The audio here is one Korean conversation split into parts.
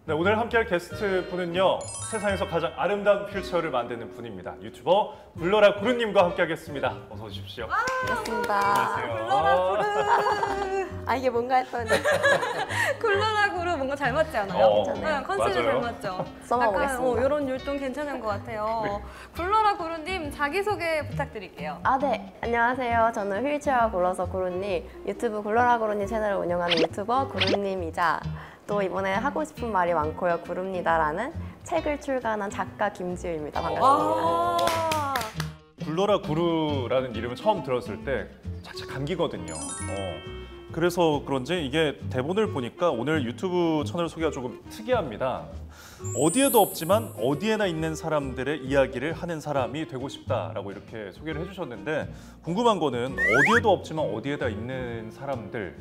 네, 오늘 함께할 게스트 분은요, 세상에서 가장 아름다운 휠체어를 만드는 분입니다. 유튜버 굴러라 구루님과 함께하겠습니다. 어서 오십시오. 반갑습니다. 안녕하세요. 굴러라 구루. 아 이게 뭔가 했더니 굴러라 구루 뭔가 잘 맞지 않아요? 괜찮아요. 네, 컨셉이 맞아요. 잘 맞죠? 써먹어보겠습니다. 이런 율동 괜찮은 것 같아요. 네. 굴러라 구루님 자기소개 부탁드릴게요. 아, 네. 안녕하세요. 저는 휠체어 굴러서 구루님, 유튜브 굴러라 구루님 채널을 운영하는 유튜버 구루님이자 또 이번에 하고 싶은 말이 많고요. 구릅니다라는 책을 출간한 작가 김지우입니다. 반갑습니다. 와. 굴러라 구루라는 이름을 처음 들었을 때 착착 감기거든요. 그래서 그런지 이게 대본을 보니까 오늘 유튜브 채널 소개가 조금 특이합니다. 어디에도 없지만 어디에나 있는 사람들의 이야기를 하는 사람이 되고 싶다라고 이렇게 소개를 해주셨는데, 궁금한 거는 어디에도 없지만 어디에다 있는 사람들이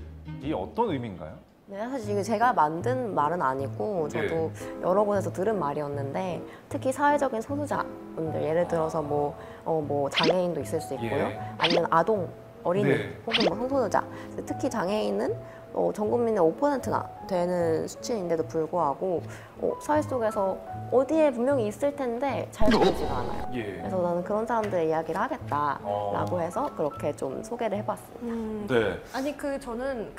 어떤 의미인가요? 네, 사실 이게 제가 만든 말은 아니고 저도 여러 곳에서 들은 말이었는데, 특히 사회적인 소수자분들, 예를 들어서 뭐 장애인도 있을 수 있고요. 예. 아니면 아동, 어린이, 네. 혹은 뭐 성소수자. 특히 장애인은 전 국민의 5%나 되는 수치인데도 불구하고 사회 속에서 어디에 분명히 있을 텐데 잘 보이지가 않아요. 예. 그래서 나는 그런 사람들의 이야기를 하겠다라고 해서 그렇게 좀 소개를 해봤습니다. 네. 아니 저는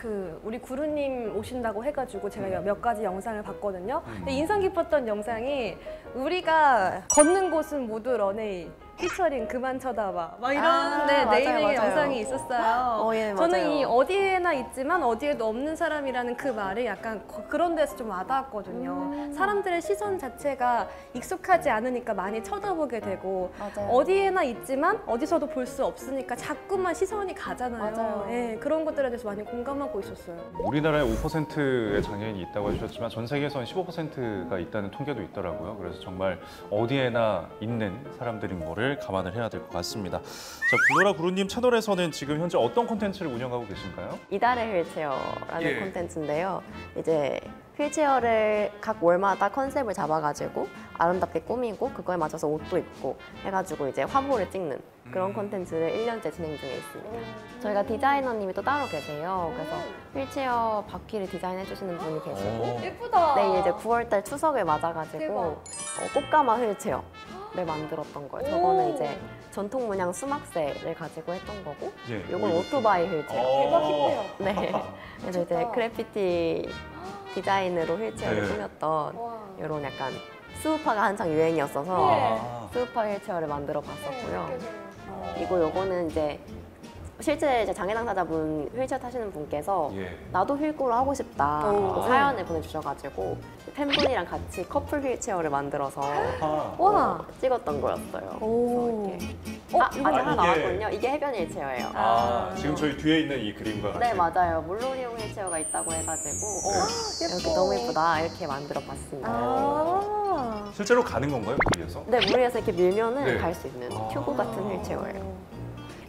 우리 구루님 오신다고 해가지고 제가 몇 가지 영상을 봤거든요. 근데 인상 깊었던 영상이 우리가 걷는 곳은 모두 런웨이. 피처링 그만 쳐다봐 막 이런 맞아요, 네이밍의 맞아요. 영상이 있었어요. 예, 저는 맞아요. 이 어디에나 있지만 어디에도 없는 사람이라는 그 말이 약간 그런 데서 좀 와닿았거든요. 사람들의 시선 자체가 익숙하지 않으니까 많이 쳐다보게 되고, 맞아요. 어디에나 있지만 어디서도 볼 수 없으니까 자꾸만 시선이 가잖아요. 맞아요. 예, 그런 것들에 대해서 많이 공감하고 있었어요. 우리나라에 5%의 장애인이 있다고 해주셨지만 전 세계에서는 15%가 있다는 통계도 있더라고요. 그래서 정말 어디에나 있는 사람들인 거를 감안을 해야 될 것 같습니다. 자, 굴러라 구루님 채널에서는 지금 현재 어떤 콘텐츠를 운영하고 계신가요? 이달의 휠체어라는 예. 콘텐츠인데요. 이제 휠체어를 각 월마다 컨셉을 잡아가지고 아름답게 꾸미고 그거에 맞춰서 옷도 입고 해가지고 이제 화보를 찍는 그런 콘텐츠를 1년째 진행 중에 있습니다. 저희가 디자이너님이 또 따로 계세요. 그래서 휠체어 바퀴를 디자인해 주시는 분이 계시고, 예쁘다. 내일 이제 9월달 추석을 맞아가지고 대박. 꽃가마 휠체어를 만들었던 거예요. 저거는 이제 전통 문양 수막쇠를 가지고 했던 거고, 예. 이건 오토바이 휠체어. 대박 힙해요. 네. 그래서 이제 좋다. 그래피티 디자인으로 휠체어를 네. 꾸몄던 와. 이런 약간 스우파가 한창 유행이었어서 네. 스우파 휠체어를 만들어 봤었고요. 네. 그리고 요거는 이제 실제 이제 장애 당사자분 휠체어 타시는 분께서 예. 나도 휠꾸로 하고 싶다 오. 사연을 보내주셔가지고 팬분이랑 같이 커플 휠체어를 만들어서 와. 찍었던 거였어요. 오. 그래서 이렇게 어, 아직 이거 하나 이게- 나왔거든요. 이게 해변 휠체어예요. 지금 저희 뒤에 있는 이 그림과 같이. 네, 맞아요. 물놀이용 휠체어가 있다고 해가지고 이렇게 너무 예쁘다 이렇게 만들어 봤습니다. 아. 실제로 가는 건가요, 거기에서? 네, 물에서 이렇게 밀면은 네. 갈 수 있는 튜브 같은 휠체어예요.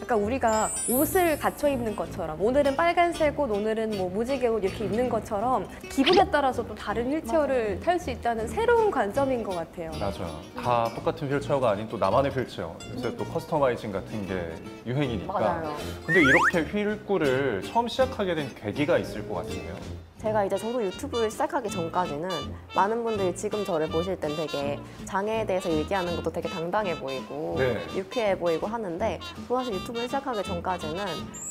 약간 우리가 옷을 갖춰 입는 것처럼, 오늘은 빨간색 옷, 오늘은 뭐 무지개 옷 이렇게 입는 것처럼 기분에 따라서 또 다른 휠체어를 탈 수 있다는 새로운 관점인 것 같아요. 맞아요. 다 똑같은 휠체어가 아닌 또 나만의 휠체어. 요새 또 커스터마이징 같은 게 유행이니까. 맞아요. 근데 이렇게 휠꾸를 처음 시작하게 된 계기가 있을 것 같은데요. 제가 이제 저도 유튜브를 시작하기 전까지는 많은 분들이 지금 저를 보실 땐 되게 장애에 대해서 얘기하는 것도 되게 당당해 보이고 네. 유쾌해 보이고 하는데, 저 사실 유튜브를 시작하기 전까지는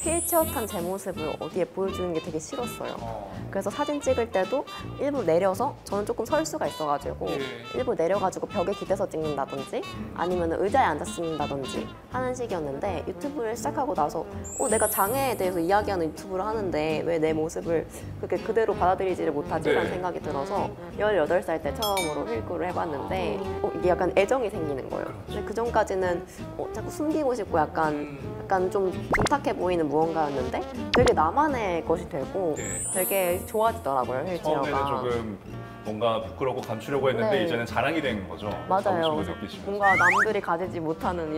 휠체어 탄 제 모습을 어디에 보여주는 게 되게 싫었어요. 그래서 사진 찍을 때도 일부 내려서, 저는 조금 설 수가 있어가지고 일부 내려가지고 벽에 기대서 찍는다든지 아니면 의자에 앉아 찍는다든지 하는 식이었는데, 유튜브를 시작하고 나서 내가 장애에 대해서 이야기하는 유튜브를 하는데 왜 내 모습을 그렇게 그대로 받아들이지를 못하지라는 네. 생각이 들어서 18살 때 처음으로 휠꾸를 해봤는데 이게 약간 애정이 생기는 거예요. 근데 그 전까지는 자꾸 숨기고 싶고 약간 좀 둔탁해 보이는 무언가였는데 되게 나만의 것이 되고 네. 되게 좋아지더라고요, 휠체어가. 처음에는 조금 뭔가 부끄럽고 감추려고 했는데 네. 이제는 자랑이 된 거죠. 맞아요. 자부심을 느끼시면서. 뭔가 남들이 가지지 못하는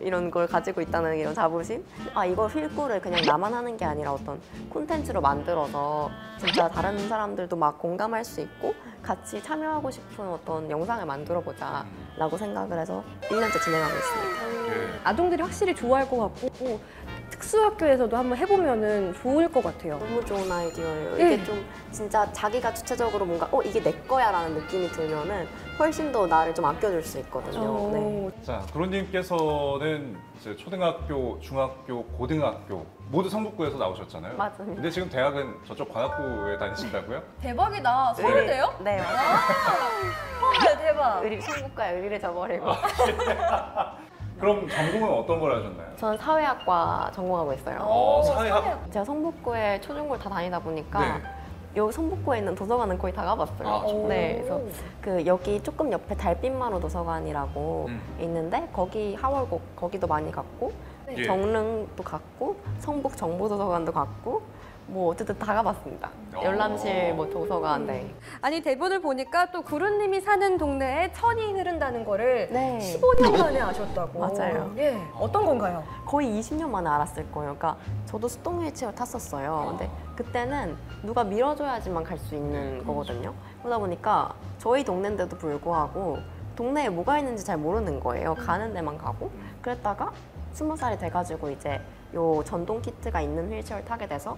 이런 걸 가지고 있다는 이런 자부심? 이거 휠꾸를 그냥 나만 하는 게 아니라 어떤 콘텐츠로 만들어서 진짜 다른 사람들도 막 공감할 수 있고 같이 참여하고 싶은 어떤 영상을 만들어보자 라고 생각을 해서 1년째 진행하고 있습니다. 네. 아동들이 확실히 좋아할 것 같고, 특수학교에서도 한번 해보면은 좋을 것 같아요. 너무 좋은 아이디어예요. 네. 이게 좀 진짜 자기가 주체적으로 뭔가 이게 내 거야라는 느낌이 들면은 훨씬 더 나를 좀 아껴줄 수 있거든요. 네. 자, 구로님께서는 이제 초등학교, 중학교, 고등학교 모두 성북구에서 나오셨잖아요. 맞습니다. 근데 지금 대학은 저쪽 관악구에 다니신다고요? 대박이다. 서울대요? 네, 맞아요. 헐 대박. 성북과 의리를 저버리고. 그럼 전공은 어떤 걸 하셨나요? 저는 사회학과 전공하고 있어요. 사회학. 제가 성북구에 초중고를 다 다니다 보니까 네. 여기 성북구에 있는 도서관은 거의 다 가봤어요. 아, 정말요? 네, 그래서 그 여기 조금 옆에 달빛마루 도서관이라고 있는데 거기 하월곡 거기도 많이 갔고 예. 정릉도 갔고 성북 정보도서관도 갔고 뭐 어쨌든 다 가봤습니다. 열람실 뭐 도서관 네. 아니 대본을 보니까 또 구루님이 사는 동네에 천이 흐른다는 거를 네. 15년 만에 아셨다고. 맞아요. 예, 어떤 건가요? 거의 20년 만에 알았을 거예요. 그러니까 저도 수동 휠체어 탔었어요. 근데 그때는 누가 밀어줘야지만 갈 수 있는 거거든요. 그러다 보니까 저희 동네인데도 불구하고 동네에 뭐가 있는지 잘 모르는 거예요. 가는 데만 가고. 그랬다가 20살이 돼가지고 이제 요 전동 키트가 있는 휠체어를 타게 돼서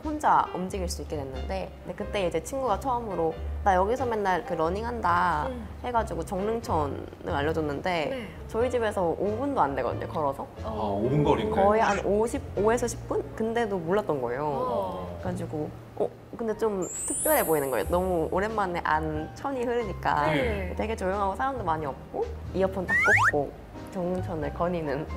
혼자 움직일 수 있게 됐는데 근데 그때 이제 친구가 처음으로 나 여기서 맨날 그 러닝한다 해가지고 정릉천을 알려줬는데 네. 저희 집에서 5분도 안 되거든요, 걸어서. 5분 거리인데. 거의 한 5에서 10분? 근데도 몰랐던 거예요. 그래가지고 근데 좀 특별해 보이는 거예요. 너무 오랜만에 안 천이 흐르니까 네. 되게 조용하고 사람도 많이 없고 이어폰 딱 꽂고 정릉천을 거니는.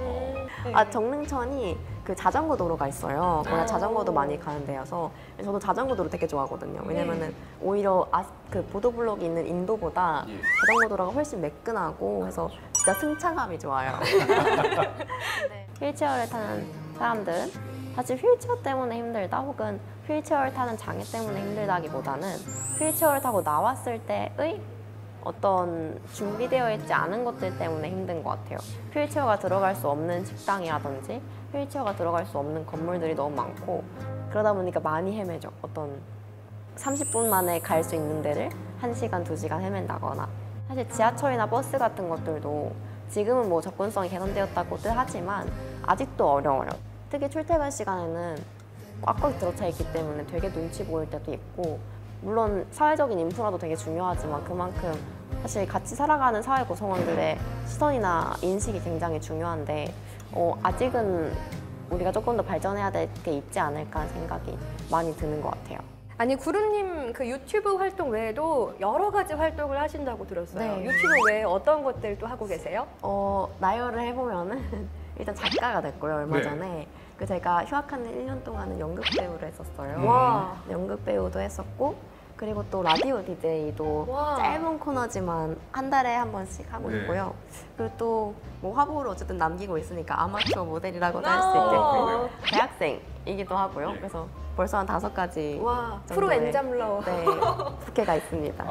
아, 정릉천이 그 자전거 도로가 있어요. 거기 자전거도 많이 가는 데여서 저도 자전거 도로 되게 좋아하거든요. 왜냐면은 오히려 그 보도블록이 있는 인도보다 예. 자전거 도로가 훨씬 매끈하고 해서 진짜 승차감이 좋아요. 휠체어를 타는 사람들은 사실 휠체어 때문에 힘들다 혹은 휠체어를 타는 장애 때문에 힘들다기보다는 휠체어를 타고 나왔을 때의 어떤 준비되어 있지 않은 것들 때문에 힘든 것 같아요. 휠체어가 들어갈 수 없는 식당이라든지 휠체어가 들어갈 수 없는 건물들이 너무 많고 그러다 보니까 많이 헤매죠. 어떤 30분 만에 갈 수 있는 데를 1시간, 2시간 헤맨다거나 사실 지하철이나 버스 같은 것들도 지금은 뭐 접근성이 개선되었다고들 하지만 아직도 어려워요. 특히 출퇴근 시간에는 꽉꽉 들어차 있기 때문에 되게 눈치 보일 때도 있고 물론 사회적인 인프라도 되게 중요하지만 그만큼 사실 같이 살아가는 사회 구성원들의 시선이나 인식이 굉장히 중요한데 아직은 우리가 조금 더 발전해야 될 게 있지 않을까 하는 생각이 많이 드는 것 같아요. 아니 구루님 그 유튜브 활동 외에도 여러 가지 활동을 하신다고 들었어요. 네. 유튜브 외에 어떤 것들 또 하고 계세요? 나열을 해보면은 일단 작가가 됐고요. 얼마 네. 전에 그 제가 휴학하는 1년 동안은 연극 배우를 했었어요. 와. 연극 배우도 했었고 그리고 또 라디오 DJ도 와. 짧은 코너지만 한 달에 한 번씩 하고 네. 있고요. 그리고 또 뭐 화보를 어쨌든 남기고 있으니까 아마추어 모델이라고도 할 수 아. 있겠고 대학생이기도 하고요. 예. 그래서 벌써 한 5가지 와, 프로 정도의 엔잡러. 네, 부캐가 있습니다.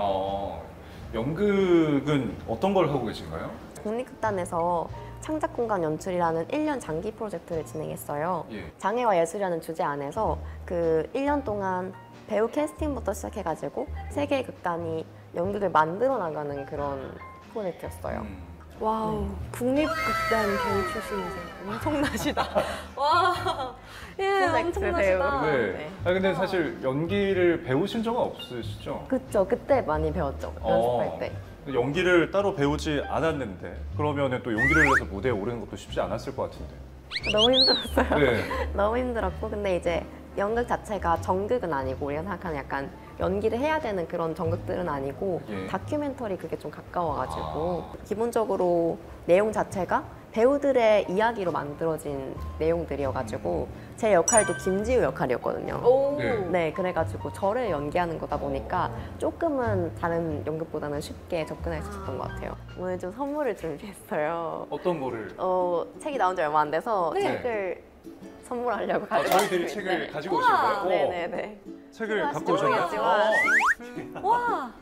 연극은 어떤 걸 하고 계신가요? 국립극단에서 창작공간 연출이라는 1년 장기 프로젝트를 진행했어요. 예. 장애와 예술이라는 주제 안에서 그 1년 동안 배우 캐스팅부터 시작해가지고 3개의 극단이 연극을 만들어 나가는 그런 프로젝트였어요. 와우, 국립극단 배우 출신이세요. 엄청나시다. 와, 예, 프로젝트 엄청나시다. 배우. 네. 네. 근데 사실 연기를 배우신 적은 없으시죠? 그쵸, 그때 많이 배웠죠, 연습할 때. 연기를 따로 배우지 않았는데 그러면은 또 용기를 내서 무대에 오르는 것도 쉽지 않았을 것 같은데. 너무 힘들었어요. 네. 너무 힘들었고 근데 이제 연극 자체가 정극은 아니고 우리가 생각하는 약간 연기를 해야 되는 그런 정극들은 아니고 예. 다큐멘터리 그게 좀 가까워가지고 기본적으로 내용 자체가 배우들의 이야기로 만들어진 내용들이어가지고 제 역할도 김지우 역할이었거든요. 오. 네. 네, 그래가지고 저를 연기하는 거다 보니까 조금은 다른 연극보다는 쉽게 접근할 수 있었던 것 같아요. 오늘 좀 선물을 준비했어요. 어떤 거를? 책이 나온 지 얼마 안 돼서 네. 책을 선물하려고 가져왔어요. 저희들이 책을 가지고 오신 우와. 거예요? 네네네. 책을 갖고 필요하실지 오셨나요? 모르겠지만. 와,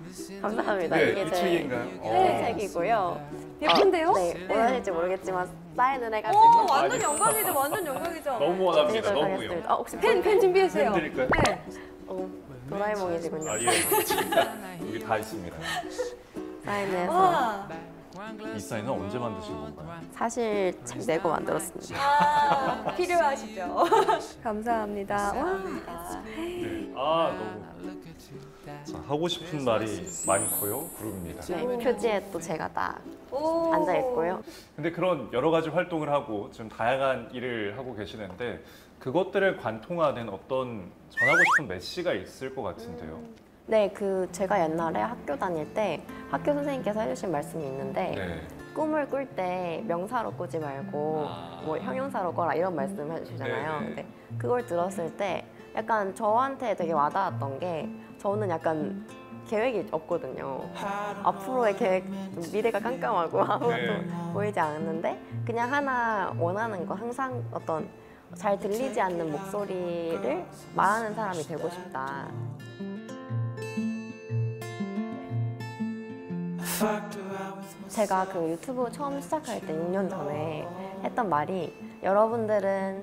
감사합니다. 네, 이게 이 제 책인가요? 제 책이고요. 예쁜데요? 네, 원하실지 모르겠지만 사인을 해가지고 오, 완전 영광이죠, 완전 영광이죠. 너무 원합니다. 드리도록 너무요. 하겠습니다. 혹시 펜 준비했어요. 펜 드릴까요? 네. 도라에몽이시군요. 예. 여기 다 있습니다. 사인해서 와, 이 사인은 언제 만드신 건가요? 사실 책 내고 만들었습니다. 아, 필요하시죠. 감사합니다. 와. 네. 아 너무 자, 하고 싶은 말이 많고요. 구름입니다. 네, 표지에 또 제가 딱 오. 앉아 있고요. 근데 그런 여러 가지 활동을 하고 지금 다양한 일을 하고 계시는데 그것들을 관통하는 어떤 전하고 싶은 메시지가 있을 것 같은데요. 네, 제가 옛날에 학교 다닐 때 학교 선생님께서 해주신 말씀이 있는데 네. 꿈을 꿀 때 명사로 꾸지 말고 뭐 형용사로 꿔라 이런 말씀 해주시잖아요. 네네. 근데 그걸 들었을 때 약간 저한테 되게 와닿았던 게 저는 약간 계획이 없거든요. 앞으로의 계획, 미래가 깜깜하고 아무것도 네. 보이지 않는데 그냥 하나 원하는 거 항상 어떤 잘 들리지 않는 목소리를 말하는 사람이 되고 싶다. 제가 그 유튜브 처음 시작할 때 6년 전에 했던 말이 여러분들은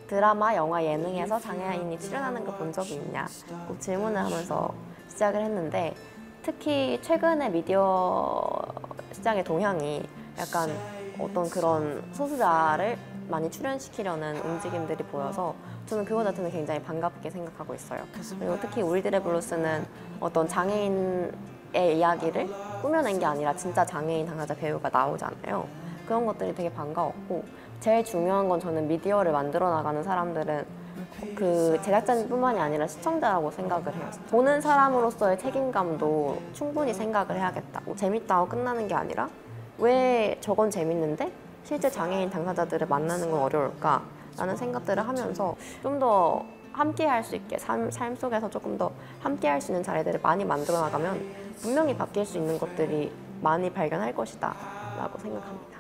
드라마, 영화, 예능에서 장애인이 출연하는 거 본 적이 있냐? 꼭 질문을 하면서 시작을 했는데 특히 최근에 미디어 시장의 동향이 약간 어떤 그런 소수자를 많이 출연시키려는 움직임들이 보여서 저는 그거 자체는 굉장히 반갑게 생각하고 있어요. 그리고 특히 우리들의 블루스는 어떤 장애인의 이야기를 꾸며낸 게 아니라 진짜 장애인 당사자 배우가 나오잖아요. 그런 것들이 되게 반가웠고 제일 중요한 건 저는 미디어를 만들어 나가는 사람들은 그 제작자뿐만이 아니라 시청자라고 생각을 해요. 보는 사람으로서의 책임감도 충분히 생각을 해야겠다. 뭐 재밌다고 끝나는 게 아니라 왜 저건 재밌는데 실제 장애인 당사자들을 만나는 건 어려울까? 라는 생각들을 하면서 좀 더 함께 할 수 있게 삶 속에서 조금 더 함께 할 수 있는 자리들을 많이 만들어 나가면 분명히 바뀔 수 있는 것들이 많이 발견할 것이다 라고 생각합니다.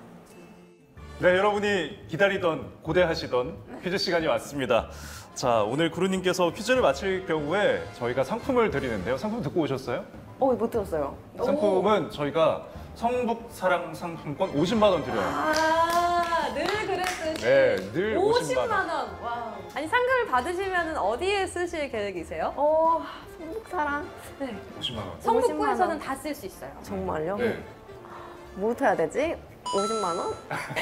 네, 여러분이 기다리던 고대하시던 퀴즈 시간이 왔습니다. 자, 오늘 구루님께서 퀴즈를 마칠 경우에 저희가 상품을 드리는데요. 상품 듣고 오셨어요? 못 들었어요. 상품은 저희가 성북사랑 상품권 50만 원 드려요. 아, 늘 그랬듯이. 네, 늘 50만 50만 원. 와. 아니 상금을 받으시면 어디에 쓰실 계획이세요? 성북사랑? 네. 50만 원. 성북구에서는 다 쓸 수 있어요. 정말요? 네. 뭐 해야 되지? 50만 원?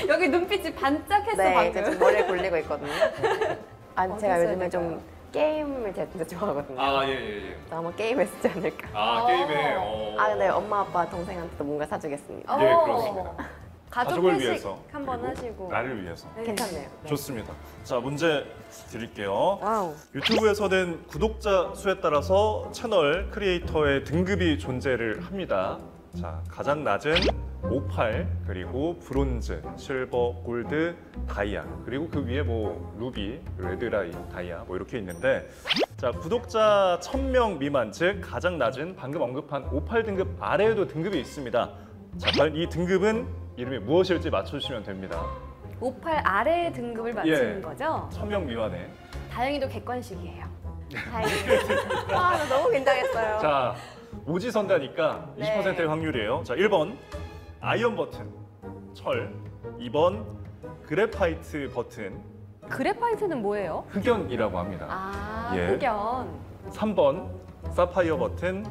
여기 눈빛이 반짝했어 네, 방금. 이제 좀 머리에 굴리고 있거든요. 아니, 제가 어디서 요즘에 해야 좀 게임을 진짜 좋아하거든요. 아, 예, 예, 예. 아마 게임에 쓰지 않을까. 아, 게임에. 근데 엄마, 아빠, 동생한테도 뭔가 사주겠습니다. 예, 그렇습니다. 가족 가족을 회식 위해서. 한번 그리고 하시고. 나를 위해서. 네. 괜찮네요. 좋습니다. 자, 문제 드릴게요. 와우. 유튜브에서는 구독자 수에 따라서 채널 크리에이터의 등급이 존재를 합니다. 자, 가장 낮은 58, 그리고 브론즈, 실버, 골드, 다이아, 그리고 그 위에 뭐 루비, 레드라이, 다이아 뭐 이렇게 있는데 자, 구독자 1000명 미만, 즉 가장 낮은 방금 언급한 58 등급 아래에도 등급이 있습니다. 자, 과연 이 등급은 이름이 무엇일지 맞춰주시면 됩니다. 58 아래의 등급을 맞추는 예. 거죠? 1000명 미만에. 다행히도 객관식이에요. 다행이다. 나 너무 긴장했어요. 자, 오지선다니까 네. 20%의 확률이에요. 자, 1번 아이언 버튼, 철. 2번 그래파이트 버튼, 그래파이트는 뭐예요? 흑연이라고 합니다. 아, 예. 흑연. 3번 사파이어 버튼,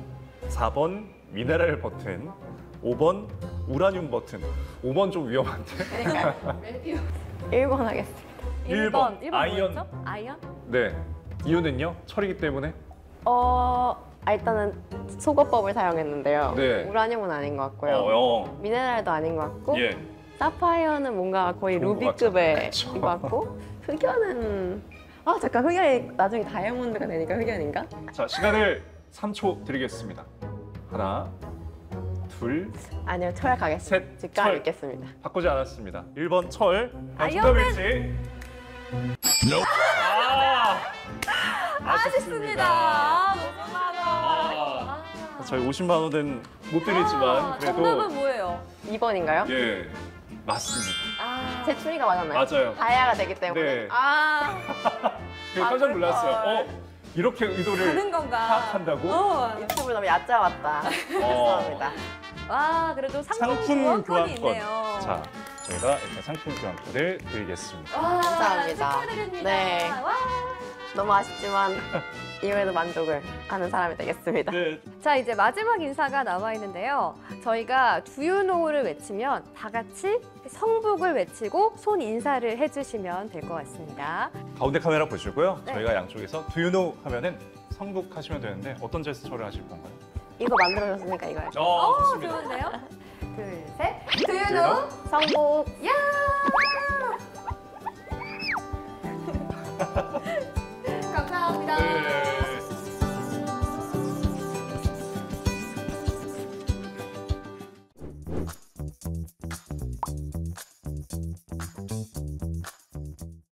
4번 미네랄 버튼, 5번 우라늄 버튼. 5번 좀 위험한데? 1번 하겠습니다. 1번, 1번 아이언. 뭐였죠? 아이언? 네. 이유는요? 철이기 때문에? 일단은 속어법을 사용했는데요. 네. 우라늄은 아닌 것 같고요. 미네랄도 아닌 것 같고 예. 사파이어는 뭔가 거의 좋은 것 루비급의 같죠. 것 같고 흑연은 잠깐 흑연이 나중에 다이아몬드가 되니까 흑연인가? 자, 시간을 3초 드리겠습니다. 하나, 둘, 아니요, 철 가겠습니다. 셋, 직관 철. 읽겠습니다. 바꾸지 않았습니다. 1번 철. 아이언맨. 정답일지? 아쉽습니다. 아, 50만 원. 저희 50만 원은 못 드리지만 그래도 정답은 뭐예요? 2번인가요? 예, 맞습니다. 아, 제 추리가 맞았나요? 맞아요. 다이아가 되기 때문에. 네. 그럴걸. 제가 깜짝 놀랐어요. 이렇게 의도를 가는 건가? 파악한다고? 유튜브를 너무 얕잡았다. 죄송합니다. 와, 그래도 상품 상품 교환권이 교환권. 있네요. 자, 저희가 이렇게 상품 교환권을 드리겠습니다. 와, 감사합니다. 축하드립니다. 네. 와. 너무 아쉽지만 이후에도 만족을 하는 사람이 되겠습니다. 네. 자, 이제 마지막 인사가 남아 있는데요. 저희가 Do you know를 외치면 다 같이 성북을 외치고 손 인사를 해주시면 될 것 같습니다. 가운데 카메라 보시고요. 네. 저희가 양쪽에서 Do you know 하면은 성북 하시면 되는데 어떤 제스처를 하실 건가요? 이거 만들어줬으니까 이거 할게요. 좋습니다. 좋은데요? 둘, 셋. Do you Do you know? 성북 야! 감사합니다. 네.